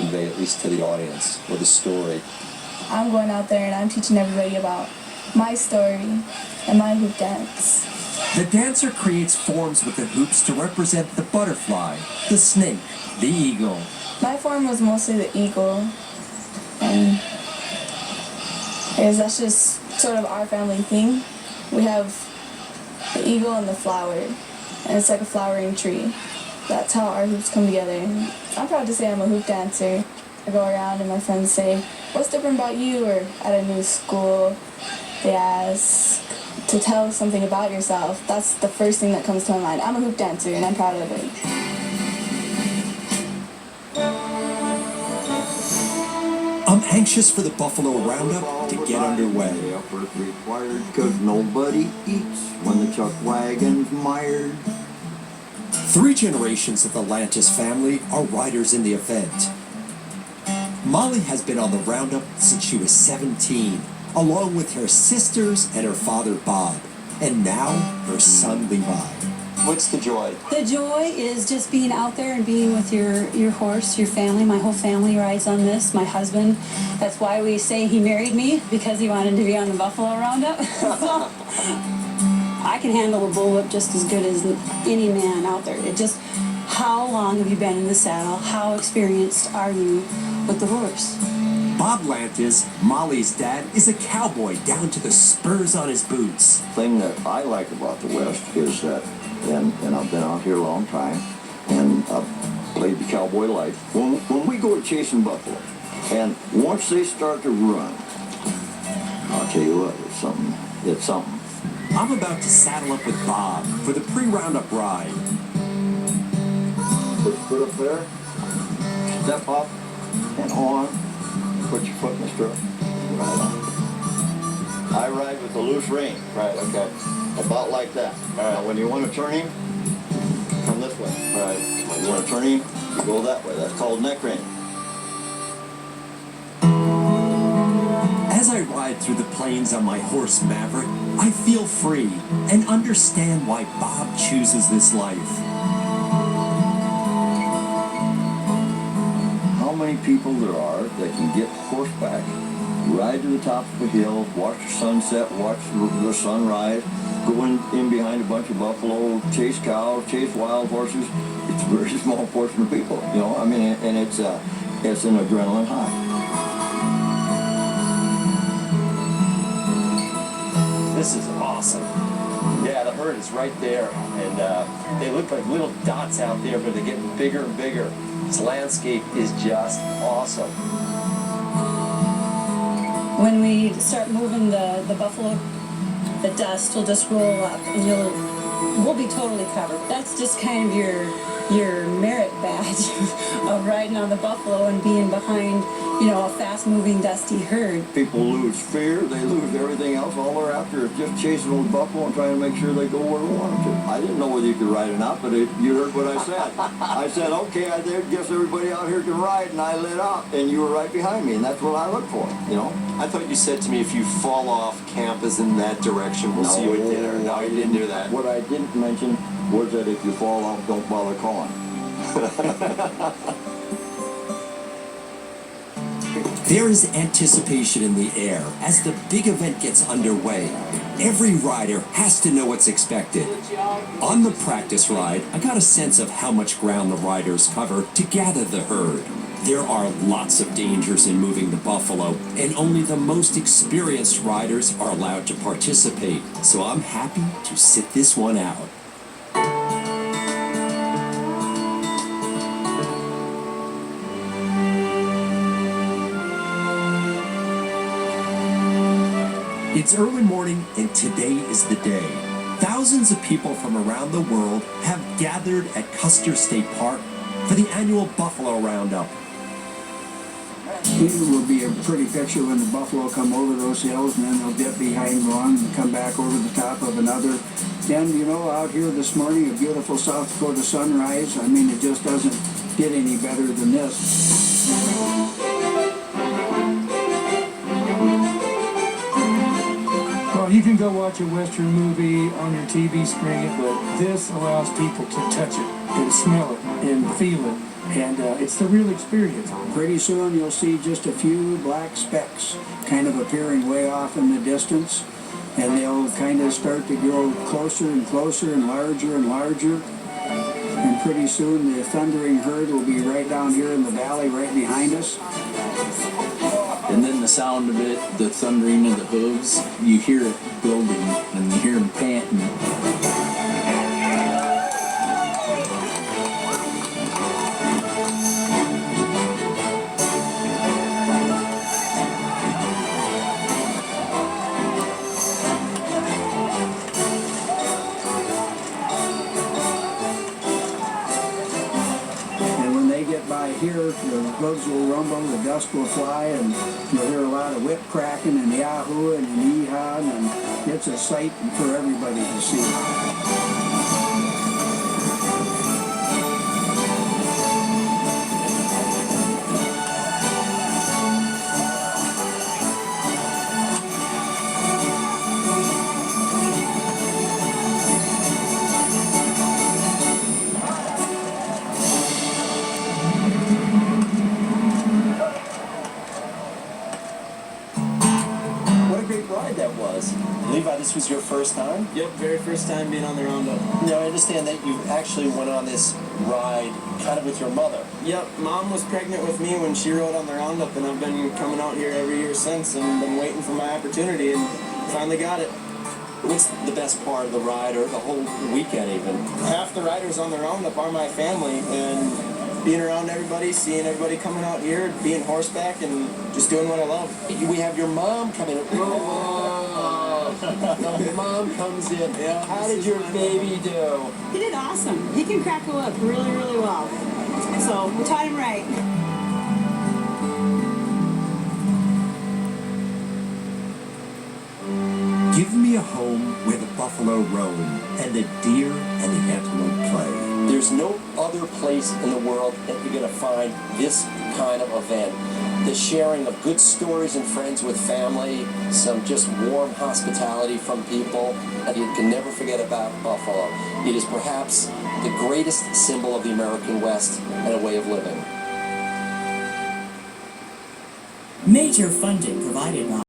convey, at least to the audience, or the story? I'm going out there and I'm teaching everybody about my story and my hoop dance. The dancer creates forms with the hoops to represent the butterfly, the snake, the eagle. My form was mostly the eagle, and I guess that's just sort of our family thing. We have the eagle and the flower, and it's like a flowering tree. That's how our hoops come together. And I'm proud to say I'm a hoop dancer. I go around and my friends say, "What's different about you?" Or at a new school, they ask to tell something about yourself. That's the first thing that comes to my mind. I'm a hoop dancer and I'm proud of it. I'm anxious for the Buffalo Roundup to get underway. Effort required, 'cause nobody eats when the chuck wagon's mired. 3 generations of the Lantis family are riders in the event. Molly has been on the Roundup since she was 17, along with her sisters and her father Bob, and now her son Levi. What's the joy? The joy is just being out there and being with your horse, your family. My whole family rides on this. My husband, that's why we say he married me, because he wanted to be on the Buffalo Roundup. So, I can handle a bullwhip just as good as any man out there. It just, how long have you been in the saddle? How experienced are you with the horse? Bob Lantis, Molly's dad, is a cowboy down to the spurs on his boots. The thing that I like about the West is that, and I've been out here a long time, and I've played the cowboy life. When we go chasing buffalo, and once they start to run, I'll tell you what, it's something. I'm about to saddle up with Bob for the pre-Roundup ride. Put your foot up there, step up, and on. Put your foot in the stirrup. Right on. I ride with a loose rein. Right, okay. About like that. Right. Now, when you want to turn him, come this way. Right. When you want to turn him, you go that way. That's called neck rein. As I ride through the plains on my horse Maverick, I feel free and understand why Bob chooses this life. How many people there are that can get horseback, ride to the top of a hill, watch the sunset, watch the sunrise, go in behind a bunch of buffalo, chase cows, chase wild horses. It's a very small portion of people, you know. I mean, and it's an adrenaline high. This is awesome. Yeah, the herd is right there, and they look like little dots out there, but they're getting bigger and bigger. This landscape is just awesome. When we start moving the buffalo, the dust will just roll up and we'll be totally covered. That's just kind of your merit badge of riding on the buffalo and being behind, a fast-moving, dusty herd. People lose fear, they lose everything else. All they're after is just chasing those buffalo and trying to make sure they go where they want them to. I didn't know whether you could ride or not, but you heard what I said. I said, okay, I guess everybody out here can ride, and I lit up, and you were right behind me, and that's what I look for, I thought you said to me, if you fall off, camp is in that direction. We'll see you at dinner. No, you didn't do that. What I didn't mention was that if you fall off, don't bother calling. There is anticipation in the air as the big event gets underway. Every rider has to know what's expected. On the practice ride, I got a sense of how much ground the riders cover to gather the herd. There are lots of dangers in moving the buffalo, and only the most experienced riders are allowed to participate. So I'm happy to sit this one out. It's early morning, and today is the day. Thousands of people from around the world have gathered at Custer State Park for the annual Buffalo Roundup. It will be a pretty picture when the buffalo come over those hills, and then they'll dip behind one and come back over the top of another. Then, out here this morning, a beautiful South Dakota sunrise. I mean, it just doesn't get any better than this. Well, you can go watch a Western movie on your TV screen, but this allows people to touch it and smell it and feel it And It's the real experience. pretty soon you'll see just a few black specks kind of appearing way off in the distance. And they'll kind of start to grow closer and closer and larger. And pretty soon the thundering herd will be right down here in the valley right behind us. And then the sound of it, the thundering of the hooves, you hear it building and you hear them panting. By here, the hooves will rumble, the dust will fly, and you'll hear a lot of whip cracking and yahooing and yee-hawing, and it's a sight for everybody to see. What a great ride that was. Levi, this was your first time? Yep, very first time being on the roundup. Now, I understand that you actually went on this ride kind of with your mother. Yep, Mom was pregnant with me when she rode on the roundup, and I've been coming out here every year since and been waiting for my opportunity, and finally got it. What's the best part of the ride, or the whole weekend even? Half the riders on the roundup are my family, and being around everybody, seeing everybody coming out here, being horseback, and just doing what I love. We have your mom coming in. Whoa! Your mom comes in. Yeah. How did your baby do? He did awesome. He can crack a whip really, really well. So we taught him right. Give me a home where the buffalo roam and the deer and the antelope play. There's no other place in the world that you're going to find this kind of event. The sharing of good stories and friends with family, some just warm hospitality from people that you can never forget about Buffalo. It is perhaps the greatest symbol of the American West and a way of living. Major funding provided by